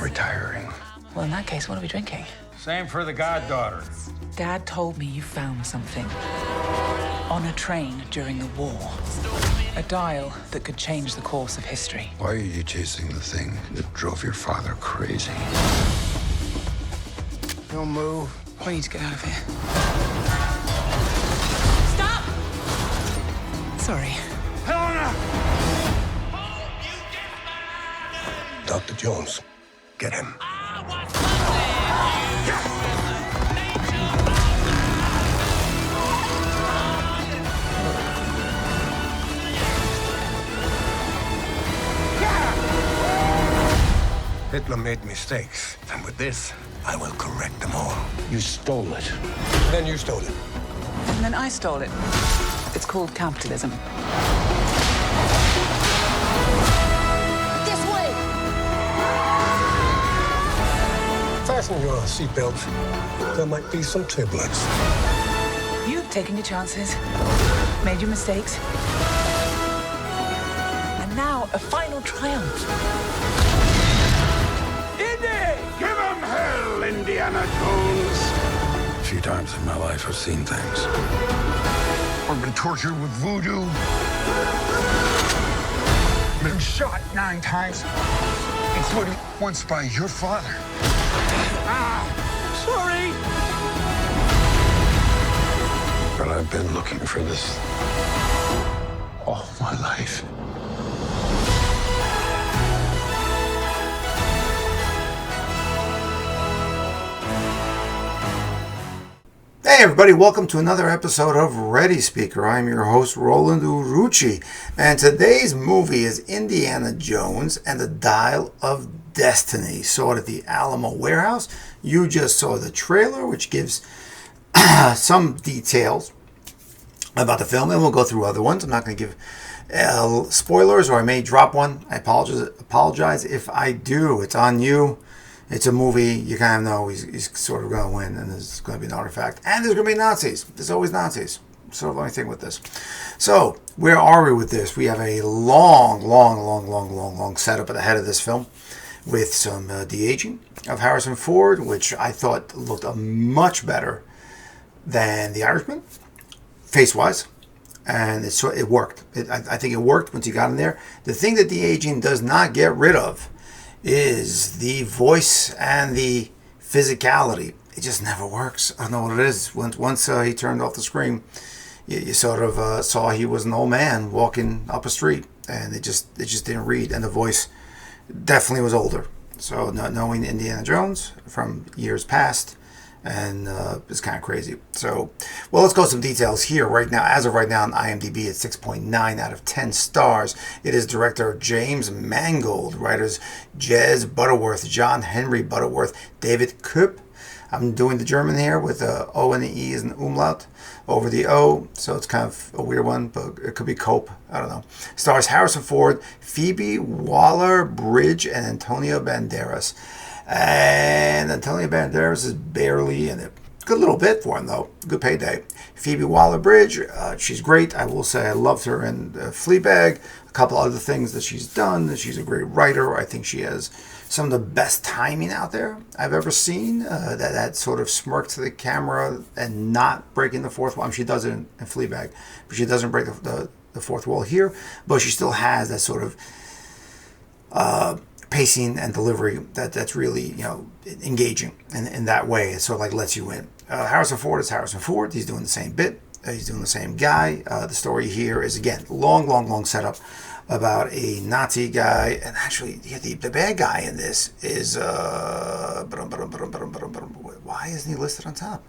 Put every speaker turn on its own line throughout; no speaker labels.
retiring.
Well, in that case, what are we drinking?
Same for the goddaughter.
Dad told me you found something. On a train during the war. A dial that could change the course of history.
Why are you chasing the thing that drove your father crazy?
Don't move.
We need to get out of here. Stop! Sorry.
Helena!
Dr. Jones, get him.
Hitler made mistakes, and with this, I will correct them all.
You stole it.
Then you stole it.
And then I stole it. It's called capitalism.
This way!
Fasten your seatbelts. There might be some turbulence.
You've taken your chances, made your mistakes. And now a final triumph.
Give him hell, Indiana Jones!
A few times in my life, I've seen things.
I've been tortured with voodoo. Been shot 9 times, including once by your father.
Sorry!
But I've been looking for this all my life.
Hey everybody, welcome to another episode of Ready Speaker. I'm your host, Roland Urucci, and today's movie is Indiana Jones and the Dial of Destiny. Saw it at the Alamo Warehouse. You just saw the trailer, which gives some details about the film, and we'll go through other ones. I'm not going to give spoilers, or I may drop one. I apologize if I do. It's on you. It's a movie. You kind of know he's sort of going to win, and there's going to be an artifact. And there's going to be Nazis. There's always Nazis. Sort of the only thing with this. So, where are we with this? We have a long setup at the head of this film with some de-aging of Harrison Ford, which I thought looked much better than The Irishman, face-wise. And it worked. I think it worked once he got in there. The thing that de-aging does not get rid of is the voice and the physicality. It just never works. I don't know what it is. Once he turned off the screen, you sort of saw he was an old man walking up a street, and it just didn't read. And the voice definitely was older. So not knowing Indiana Jones from years past, and it's kind of crazy. So, well, let's go some details here right now. As of right now on IMDb, it's 6.9 out of 10 stars. It is director James Mangold, writers Jez Butterworth, John Henry Butterworth, David Kopp. I'm doing the German here with the O and the E as an umlaut over the O, so it's kind of a weird one, but it could be Cope. I don't know. Stars Harrison Ford, Phoebe Waller-Bridge, and Antonio Banderas. And Antonio Banderas is barely in it. Good little bit for him, though. Good payday. Phoebe Waller-Bridge, she's great. I will say I loved her in Fleabag. A couple other things that she's done. She's a great writer. I think she has some of the best timing out there I've ever seen. That sort of smirk to the camera and not breaking the fourth wall. I mean, she does it in Fleabag, but she doesn't break the fourth wall here. But she still has that sort of pacing and delivery that's really, engaging in that way. It sort of like lets you in. Harrison Ford is Harrison Ford. He's doing the same bit. He's doing the same guy. The story here is, again, long setup about a Nazi guy. And actually, the bad guy in this is, why isn't he listed on top?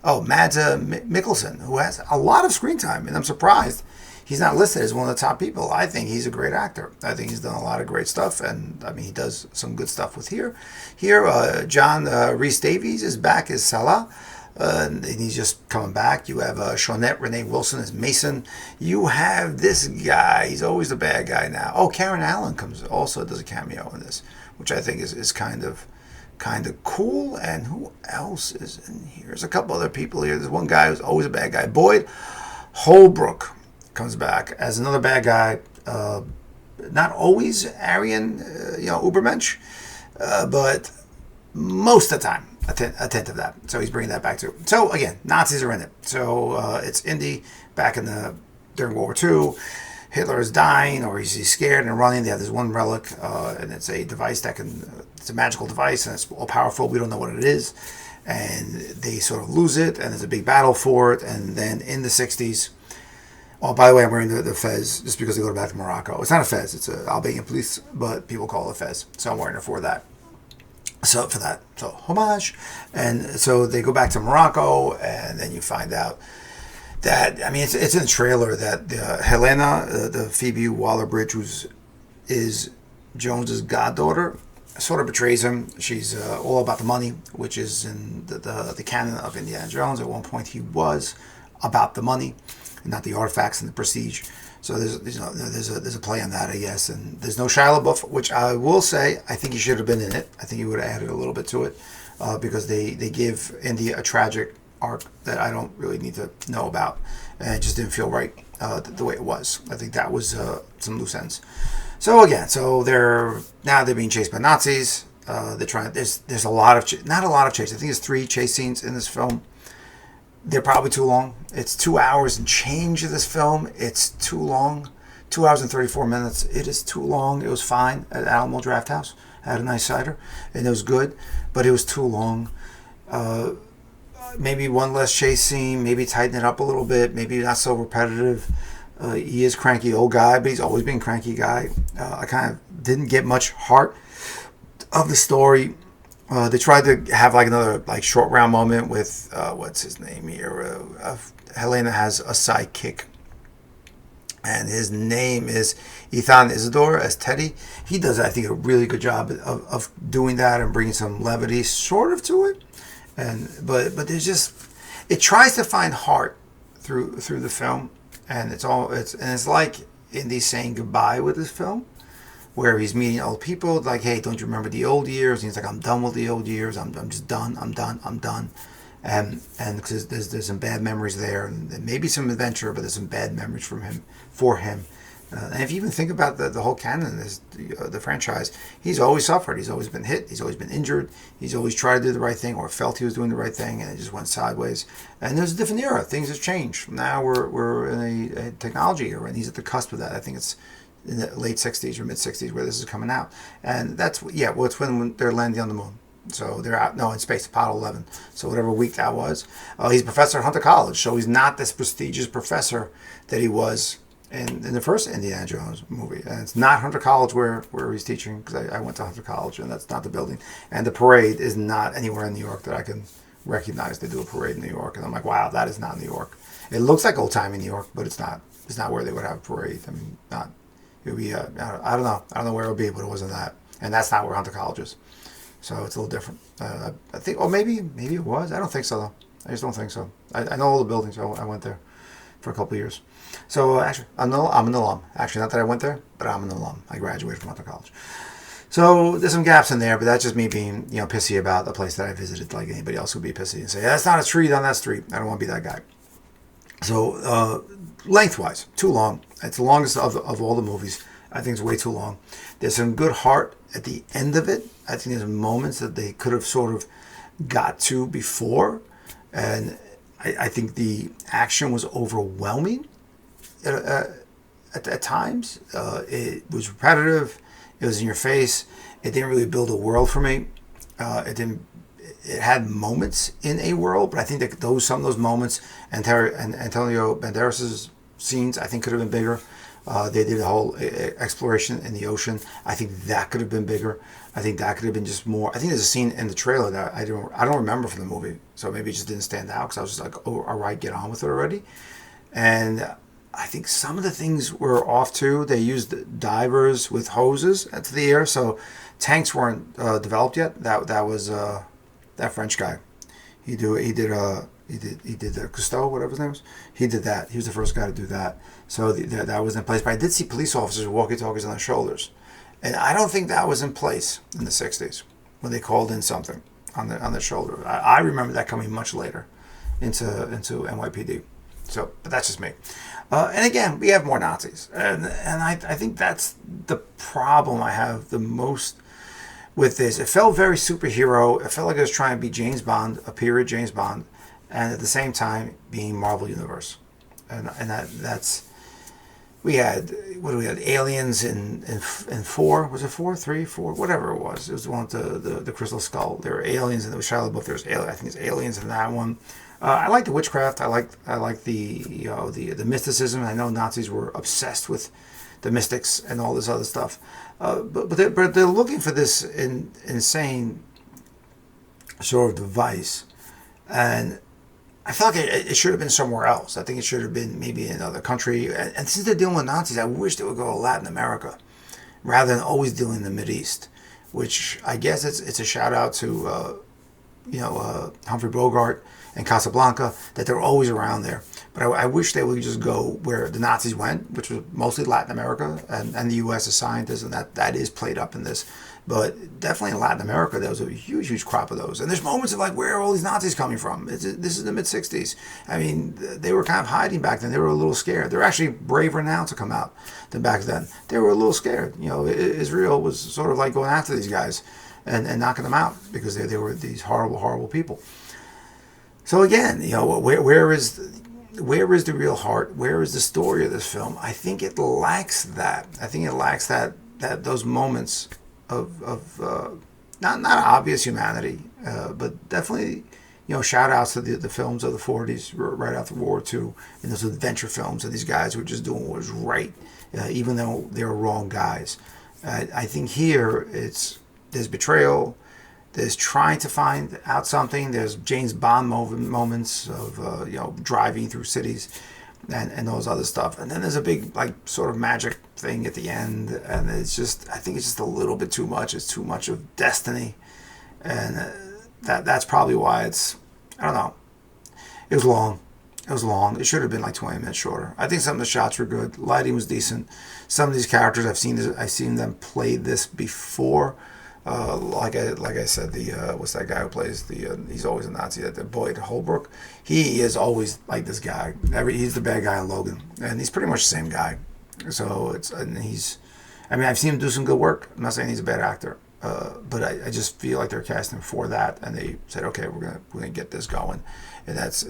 Oh, Mads Mikkelsen, who has a lot of screen time, and I'm surprised he's not listed as one of the top people. I think he's a great actor. I think he's done a lot of great stuff, and I mean, he does some good stuff with here. John Rhys Davies is back as Salah, and he's just coming back. You have Shawnette Renee Wilson as Mason. You have this guy. He's always the bad guy now. Oh, Karen Allen also does a cameo in this, which I think is kind of cool. And who else is in here? There's a couple other people here. There's one guy who's always a bad guy. Boyd Holbrook comes back as another bad guy. Not always Aryan, Ubermensch. but most of the time attentive to that. So he's bringing that back too. So again, Nazis are in it. So it's Indy back during World War II. Hitler is dying, or he's scared and running. They have this one relic, and it's a device it's a magical device, and it's all powerful. We don't know what it is. And they sort of lose it, and there's a big battle for it. And then in the 60s, oh, by the way, I'm wearing the fez just because they go back to Morocco. It's not a fez, it's an Albanian police, but people call it a fez. So I'm wearing it for that. So homage. And so they go back to Morocco, and then you find out that, I mean, it's in the trailer that Helena, the Phoebe Waller-Bridge, is Jones's goddaughter, sort of betrays him. She's all about the money, which is in the canon of Indiana Jones. At one point, he was about the money, and not the artifacts and the prestige. So there's a play on that, I guess. And there's no Shia LaBeouf, which I will say I think he should have been in it. I think he would have added a little bit to it because they give Indy a tragic arc that I don't really need to know about, and it just didn't feel right the way it was. I think that was some loose ends. So again, they're being chased by Nazis. They're trying. There's a lot of not a lot of chase. I think there's 3 chase scenes in this film. They're probably too long. It's 2 hours and change of this film. It's too long. 2 hours and 34 minutes. It is too long. It was fine at Alamo Draft House. I had a nice cider, and it was good, but it was too long. Maybe one less chase scene. Maybe tighten it up a little bit. Maybe not so repetitive. He is cranky old guy, but he's always been cranky guy. I kind of didn't get much heart of the story. They tried to have like another short round moment with what's his name here. Helena has a sidekick, and his name is Ethan Isidore as Teddy. He does, I think, a really good job of doing that and bringing some levity sort of to it. But there's just, it tries to find heart through the film, and it's like Indy's saying goodbye with this film, where he's meeting old people, like, hey, don't you remember the old years? And he's like, I'm done with the old years. I'm just done. I'm done. And because there's some bad memories there, and maybe some adventure, but there's some bad memories for him. And if you even think about the whole canon, the franchise, he's always suffered. He's always been hit. He's always been injured. He's always tried to do the right thing, or felt he was doing the right thing, and it just went sideways. And there's a different era. Things have changed. Now we're in a technology era, and he's at the cusp of that. I think it's in the late 60s or mid 60s where this is coming out. And it's when they're landing on the moon. So they're out, in space, Apollo 11. So whatever week that was. He's a professor at Hunter College, so he's not this prestigious professor that he was in the first Indiana Jones movie. And it's not Hunter College where he's teaching, because I went to Hunter College, and that's not the building. And the parade is not anywhere in New York that I can recognize. They do a parade in New York, and I'm like, wow, that is not New York. It looks like old-timey New York, but it's not. It's not where they would have a parade. I mean, not. It would be, I don't know. I don't know where it would be, but it wasn't that. And that's not where Hunter College is. So it's a little different. I think, maybe it was. I don't think so, though. I just don't think so. I know all the buildings. I went there for a couple of years. So actually, I'm an alum. Actually, not that I went there, but I'm an alum. I graduated from Hunter College. So there's some gaps in there, but that's just me being, pissy about the place that I visited, like anybody else would be pissy and say, that's not a street on that street. I don't want to be that guy. So lengthwise, too long. It's the longest of all the movies. I think it's way too long. There's some good heart at the end of it. I think there's moments that they could have sort of got to before. And I think the action was overwhelming at times. It was repetitive. It was in your face. It didn't really build a world for me. It had moments in a world, but I think that some of those moments, and Antonio Banderas' scenes, I think could have been bigger. They did a whole exploration in the ocean. I think that could have been bigger. I think that could have been just more. I think there's a scene in the trailer that I don't remember from the movie, so maybe it just didn't stand out because I was just like, oh, all right, get on with it already. And I think some of the things were off too. They used divers with hoses to the air, so tanks weren't developed yet. That was that French guy. He did the Cousteau, whatever his name was. He did that. He was the first guy to do that. So that was in place. But I did see police officers with walkie-talkies on their shoulders, and I don't think that was in place in the 60s when they called in something on their shoulder. I remember that coming much later into NYPD. So, but that's just me. And again, we have more Nazis, and I think that's the problem I have the most with this. It felt very superhero. It felt like it was trying to be James Bond, a period James Bond, and at the same time being Marvel Universe. And that's we had aliens in 4, was it 4, 3, 4, whatever it was. It was the one with the crystal skull. There were aliens, and there was Shia LaBeouf. There's I think it's aliens in that one. I like the witchcraft. I like the the mysticism. I know Nazis were obsessed with the mystics and all this other stuff, but they're looking for this insane sort of device, and I felt like it should have been somewhere else. I think it should have been maybe in another country. And since they're dealing with Nazis, I wish they would go to Latin America rather than always dealing in the Mideast, which I guess it's a shout out to Humphrey Bogart and Casablanca, that they're always around there. But I wish they would just go where the Nazis went, which was mostly Latin America, and the U.S. as scientists, and that is played up in this. But definitely in Latin America, there was a huge crop of those. And there's moments of like, where are all these Nazis coming from? This is the mid-'60s. I mean, they were kind of hiding back then. They were a little scared. They're actually braver now to come out than back then. They were a little scared. Israel was sort of like going after these guys and knocking them out because they were these horrible people. So again, where is the real heart? Where is the story of this film? I think it lacks that. I think it lacks that those moments of not obvious humanity, but definitely shout outs to the films of the 40s right after World War II, and those adventure films of these guys who were just doing what was right, even though they were wrong guys. I think here there's betrayal. There's trying to find out something. There's James Bond moments of driving through cities and those other stuff. And then there's a big sort of magic thing at the end, and I think it's just a little bit too much. It's too much of destiny, and that's probably why I don't know. It was long. It should have been like 20 minutes shorter. I think some of the shots were good. Lighting was decent. Some of these characters I've seen them play this before. Like I said, what's that guy who plays he's always a Nazi, the Boyd Holbrook. He is always like this guy. He's the bad guy in Logan, and he's pretty much the same guy. So I've seen him do some good work. I'm not saying he's a bad actor, but I just feel like they're casting for that, and they said, okay, we're gonna get this going, and that's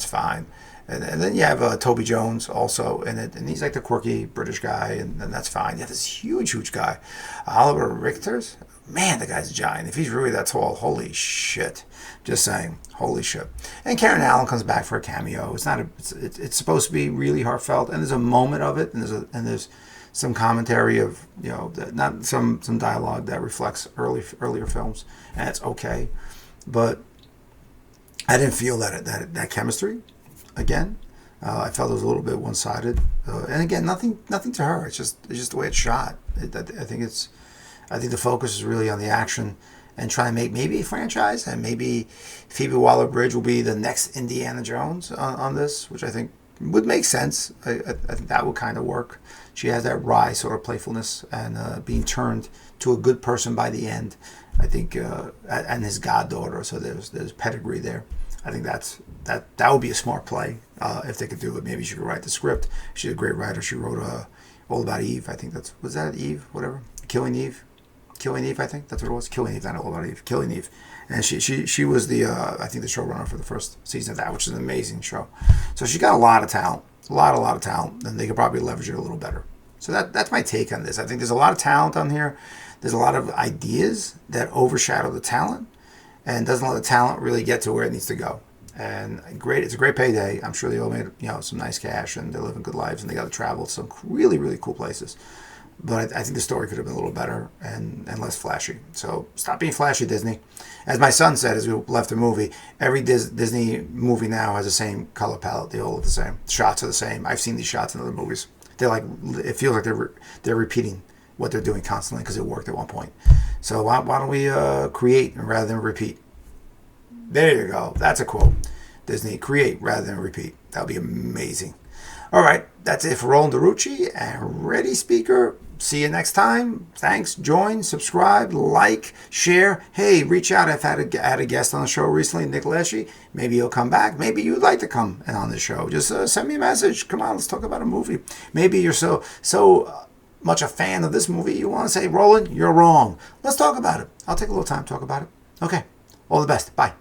fine. And then you have Toby Jones also in it, and he's like the quirky British guy, and that's fine. You have this huge guy, Oliver Richters. Man, the guy's a giant. If he's really that tall, holy shit. Just saying, holy shit. And Karen Allen comes back for a cameo. It's supposed to be really heartfelt, and there's a moment of it, and there's some commentary of not some dialogue that reflects earlier films, and it's okay. But I didn't feel that chemistry. Again, I felt it was a little bit one-sided, and again, nothing to her. It's just the way it's shot. I think the focus is really on the action and trying to make maybe a franchise, and maybe Phoebe Waller-Bridge will be the next Indiana Jones on this, which I think would make sense. I think that would kind of work. She has that wry sort of playfulness and being turned to a good person by the end. I think, and his goddaughter, so there's pedigree there. I think that would be a smart play if they could do it. Maybe she could write the script. She's a great writer. She wrote All About Eve. I think was that Eve? Whatever. Killing Eve. I think that's what it was. Killing Eve. Not All About Eve. Killing Eve. And she was the I think the showrunner for the first season of that, which is an amazing show. So she got a lot of talent, a lot of talent, and they could probably leverage it a little better. So that's my take on this. I think there's a lot of talent on here. There's a lot of ideas that overshadow the talent, and doesn't let the talent really get to where it needs to go. And it's a great payday. I'm sure they all made some nice cash, and they're living good lives, and they got to travel to some really cool places. But I think the story could have been a little better and less flashy. So stop being flashy, Disney. As my son said as we left the movie, every Disney movie now has the same color palette. They all look the same. The shots are the same. I've seen these shots in other movies. It feels like they're repeating what they're doing constantly because it worked at one point. So why don't we create rather than repeat? There you go. That's a quote. Disney, create rather than repeat. That would be amazing. All right, that's it for Roland DeRucci and Ready Speaker. See you next time. Thanks. Join, subscribe, like, share. Hey, reach out. I've had a guest on the show recently, Nick Leshy. Maybe he'll come back. Maybe you'd like to come on the show. Just send me a message. Come on, let's talk about a movie. Maybe you're so much a fan of this movie, you want to say, Roland, you're wrong. Let's talk about it. I'll take a little time to talk about it. Okay. All the best. Bye.